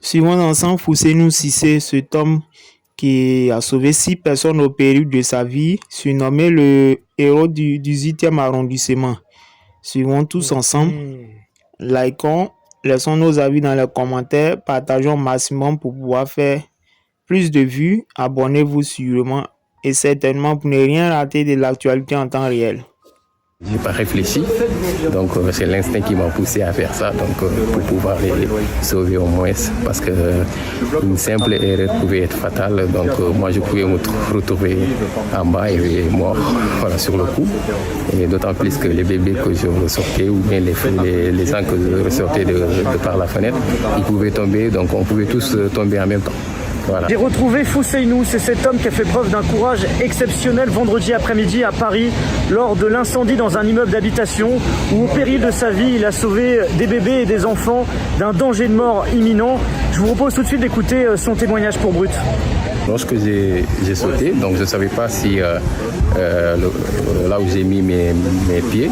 Suivons ensemble Fouseynou Cissé, cet homme qui a sauvé 6 personnes au péril de sa vie, surnommé le héros du 18e arrondissement. Suivons tous ensemble, likons, laissons nos avis dans les commentaires, partageons au maximum pour pouvoir faire plus de vues. Abonnez-vous sûrement et certainement pour ne rien rater de l'actualité en temps réel. J'ai pas réfléchi, donc c'est l'instinct qui m'a poussé à faire ça, donc pour pouvoir les sauver au moins, parce que une simple erreur pouvait être fatale, donc moi je pouvais me retrouver en bas et mort, voilà, sur le coup, et d'autant plus que les bébés que je ressortais ou bien les gens que je ressortais de par la fenêtre, ils pouvaient tomber, donc on pouvait tous tomber en même temps. Voilà. J'ai retrouvé Fouseynou, c'est cet homme qui a fait preuve d'un courage exceptionnel vendredi après-midi à Paris lors de l'incendie dans un immeuble d'habitation où au péril de sa vie il a sauvé des bébés et des enfants d'un danger de mort imminent. Je vous propose tout de suite d'écouter son témoignage pour Brut. Lorsque j'ai sauté, donc je ne savais pas si là où j'ai mis mes pieds,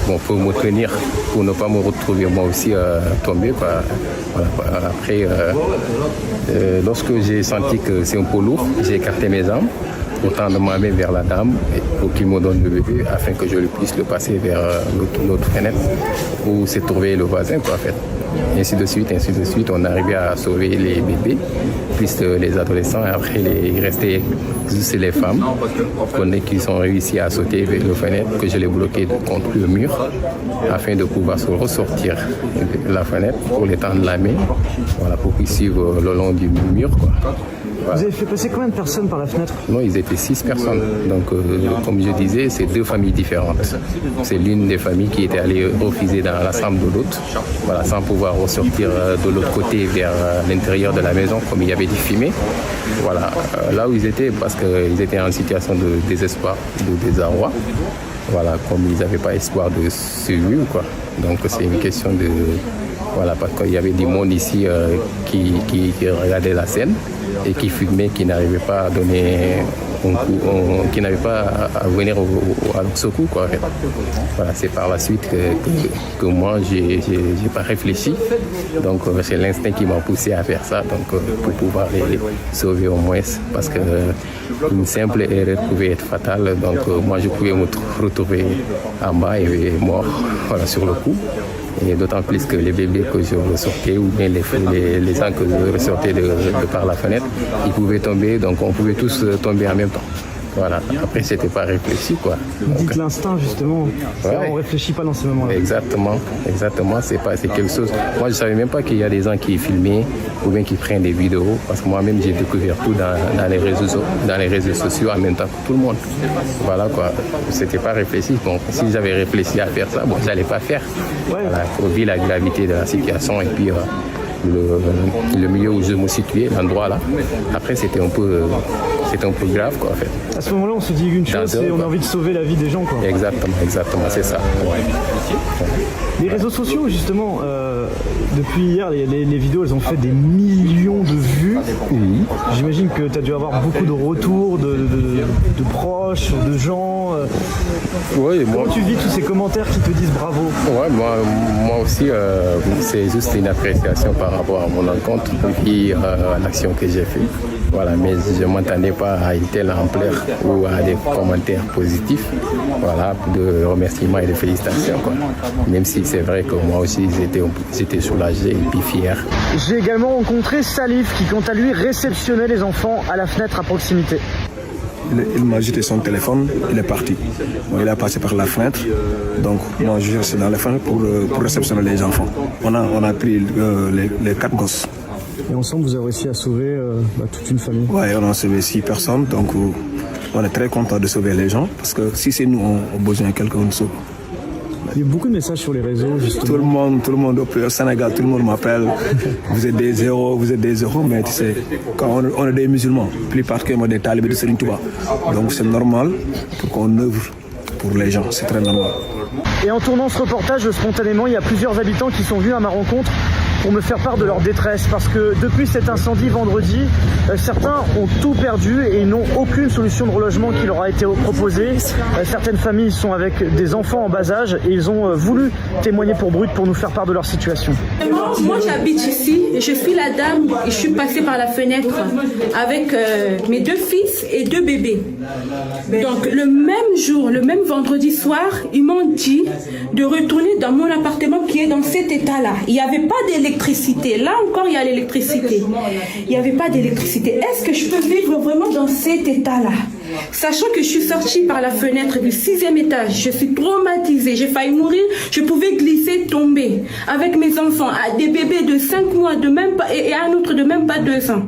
bon, pour me tenir, pour ne pas me retrouver moi aussi tombé, quoi. Voilà. Après, lorsque j'ai senti que c'est un peu lourd, j'ai écarté mes jambes pour tendre ma main vers la dame pour qu'il me donne le bébé afin que je puisse le passer vers l'autre fenêtre où s'est trouvé le voisin, quoi, en fait. Ainsi de suite, on arrivait à sauver les bébés, puis les adolescents, et après il restait juste les femmes qui sont réussi à sauter vers le fenêtre, que je l'ai bloqué contre le mur, afin de pouvoir se ressortir de la fenêtre pour les tendre la main, voilà, pour qu'ils suivent le long du mur, quoi. Voilà. Vous avez fait passer combien de personnes par la fenêtre? Non, ils étaient 6 personnes. Donc, comme je disais, c'est 2 familles différentes. C'est l'une des familles qui était allée refuser dans la chambre de l'autre, voilà, sans pouvoir ressortir de l'autre côté vers l'intérieur de la maison, comme il y avait du fumée. Voilà, là où ils étaient, parce qu'ils étaient en situation de désespoir, de désarroi. Voilà, comme ils n'avaient pas espoir de survivre, quoi. Donc, c'est une question de... Voilà, parce qu'il y avait du monde ici qui regardait la scène et qui fumait, qui n'arrivait pas à donner un coup, qui n'avait pas à venir à leur secours, quoi. Voilà, c'est par la suite que moi, j'ai pas réfléchi. Donc, c'est l'instinct qui m'a poussé à faire ça, donc pour pouvoir les sauver au moins, parce que une simple erreur pouvait être fatale. Donc, moi, je pouvais me retrouver en bas et mort, voilà, sur le coup. Et d'autant plus que les bébés que je ressortais ou bien les gens que je ressortais de par la fenêtre, ils pouvaient tomber, donc on pouvait tous tomber en même temps. Voilà. Après, c'était pas réfléchi, quoi. Vous dites l'instinct, justement. Ouais. On réfléchit pas dans ces moments-là. Exactement. C'est quelque chose. Moi, je savais même pas qu'il y a des gens qui filmaient ou bien qui prennent des vidéos, parce que moi-même, j'ai découvert tout dans les réseaux sociaux en même temps que tout le monde. Voilà, quoi. C'était pas réfléchi. Donc, si j'avais réfléchi à faire ça, bon, j'allais pas faire. Ouais. Voilà, pour vivre la gravité de la situation et puis le milieu où je me situais, l'endroit là. Après, c'était un peu grave, quoi, en fait. À ce moment-là, on se dit une chose, c'est on a envie de sauver la vie des gens, quoi. Exactement, c'est ça. Ouais. Les réseaux sociaux, justement, depuis hier, les vidéos, elles ont fait des millions de vues. Oui. J'imagine que tu as dû avoir beaucoup de retours de proches, de gens. Oui, comment tu vis tous ces commentaires qui te disent bravo? Ouais, moi aussi, c'est juste une appréciation par rapport à mon rencontre et à l'action que j'ai faite. Voilà, mais je ne m'attendais pas à une telle ampleur ou à des commentaires positifs, voilà, de remerciements et de félicitations, quoi. Même si c'est vrai que moi aussi j'étais soulagé et puis fier. J'ai également rencontré Salif qui, quant à lui, réceptionnait les enfants à la fenêtre à proximité. Il m'a jeté son téléphone, il est parti. Bon, il a passé par la fenêtre, donc moi je suis dans la fenêtre pour réceptionner les enfants. On a pris les 4 gosses. Et ensemble, vous avez réussi à sauver toute une famille. Oui, on a sauvé 6 personnes, donc on est très content de sauver les gens, parce que si c'est nous, on a besoin de quelqu'un, on nous sauve. Il y a beaucoup de messages sur les réseaux, justement. Tout le monde au Sénégal, tout le monde m'appelle. Vous êtes des héros, mais tu sais, quand on est des musulmans, plus particulièrement des talibés de Serigne Touba. Donc c'est normal pour qu'on œuvre pour les gens, c'est très normal. Et en tournant ce reportage, spontanément, il y a plusieurs habitants qui sont venus à ma rencontre pour me faire part de leur détresse parce que depuis cet incendie vendredi, certains ont tout perdu et ils n'ont aucune solution de relogement qui leur a été proposée. Certaines familles sont avec des enfants en bas âge et ils ont voulu témoigner pour Brut pour nous faire part de leur situation. Moi j'habite ici, je suis la dame et je suis passée par la fenêtre avec mes 2 fils et 2 bébés. Donc le même jour, le même vendredi soir, ils m'ont dit de retourner dans mon appartement qui est dans cet état-là. Il n'y avait pas d'électricité. Là encore, il y a l'électricité. Il n'y avait pas d'électricité. Est-ce que je peux vivre vraiment dans cet état-là? Sachant que je suis sortie par la fenêtre du 6e étage, je suis traumatisée, j'ai failli mourir, je pouvais glisser, tomber. Avec mes enfants, des bébés de 5 mois de même pas, et un autre de même pas 2 ans.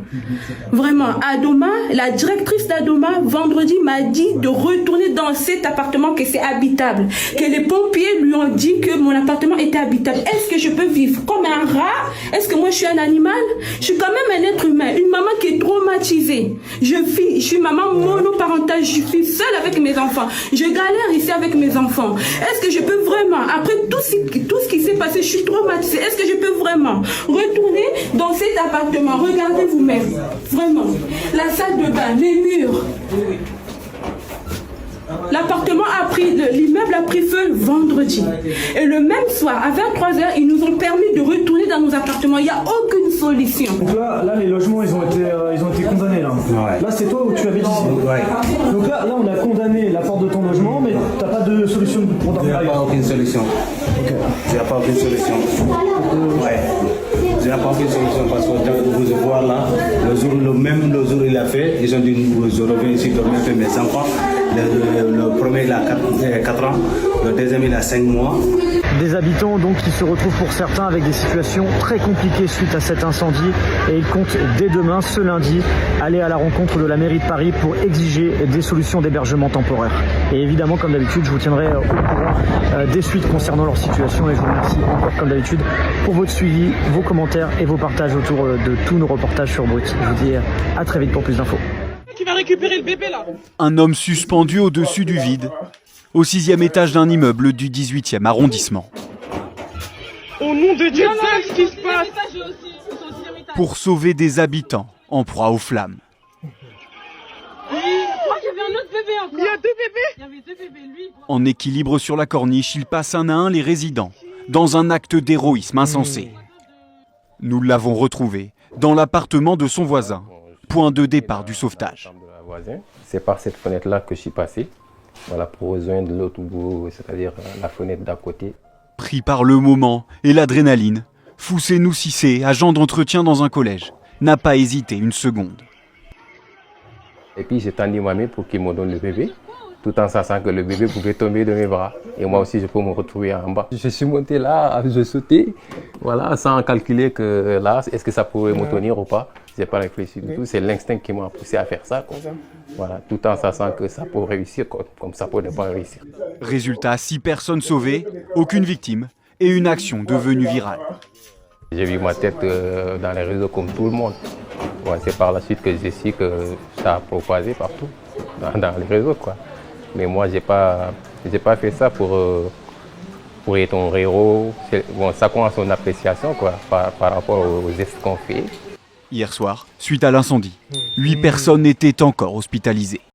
Vraiment, Adoma, la directrice d'Adoma, vendredi m'a dit de retourner dans cet appartement, que c'est habitable. Que les pompiers lui ont dit que mon appartement était habitable. Est-ce que je peux vivre comme un rat? Est-ce que moi je suis un animal? Je suis quand même un être humain, une maman qui est traumatisée. Je suis maman monoparentale. Je suis seule avec mes enfants. Je galère ici avec mes enfants. Est-ce que je peux vraiment, après tout ce qui s'est passé, je suis traumatisée. Est-ce que je peux vraiment retourner dans cet appartement? Regardez vous-même. Vraiment. La salle de bain, les murs. L'appartement a pris, l'immeuble a pris feu vendredi. Et le même soir, à 23h, ils nous ont permis de retourner dans nos appartements. Il n'y a aucune solution. Donc là, les logements, ils ont été condamnés là. Ouais. Là, c'est toi où tu habites ici. Ouais. Donc là, on a condamné la porte de ton logement, mais t'as pas de solution pour Il n'y a pas aucune solution. Ok. Il n'y a pas aucune solution. Ouais. Il n'y a pas aucune solution parce que vous voir là, le jour où il a fait, ils ont dit je reviens ici dormir avec mes enfants. Le premier il a 4 ans, le deuxième il a 5 mois. Des habitants donc qui se retrouvent pour certains avec des situations très compliquées suite à cet incendie et ils comptent dès demain, ce lundi, aller à la rencontre de la mairie de Paris pour exiger des solutions d'hébergement temporaire. Et évidemment, comme d'habitude, je vous tiendrai au courant des suites concernant leur situation et je vous remercie encore comme d'habitude pour votre suivi, vos commentaires et vos partages autour de tous nos reportages sur Brut. Je vous dis à très vite pour plus d'infos. Qui va récupérer le bébé là? Un homme suspendu au-dessus du vide, au 6e étage d'un immeuble du 18e arrondissement. Au nom de Dieu, c'est ce qui se passe. Pour sauver des habitants en proie aux flammes. Il y avait un autre bébé encore. Il y a 2 bébés. Il y avait 2 bébés, lui. En équilibre sur la corniche, il passe un à un les résidents, dans un acte d'héroïsme insensé. Nous l'avons retrouvé dans l'appartement de son voisin, point de départ du sauvetage. C'est par cette fenêtre-là que je suis passé, voilà, pour rejoindre l'autre bout, c'est-à-dire la fenêtre d'à côté. Pris par le moment et l'adrénaline, Foussenou Cissé, agent d'entretien dans un collège, n'a pas hésité une seconde. Et puis j'ai tendu ma main pour qu'il me donne le bébé, tout en sachant que le bébé pouvait tomber de mes bras. Et moi aussi, je peux me retrouver en bas. Je suis monté là, je sautais, voilà, sans calculer que là, est-ce que ça pourrait me tenir ou pas. Je n'ai pas réfléchi du tout. C'est l'instinct qui m'a poussé à faire ça, quoi. Voilà, tout en sachant que ça peut réussir, comme ça peut ne pas réussir. Résultat, 6 personnes sauvées, aucune victime et une action devenue virale. J'ai vu ma tête dans les réseaux comme tout le monde. Ouais, c'est par la suite que j'ai su que ça a propagé partout, dans les réseaux, quoi. Mais moi, j'ai pas fait ça pour être un héros. Bon, ça compte son appréciation, quoi, par rapport aux gestes qu'on fait. Hier soir, suite à l'incendie, 8 personnes étaient encore hospitalisées.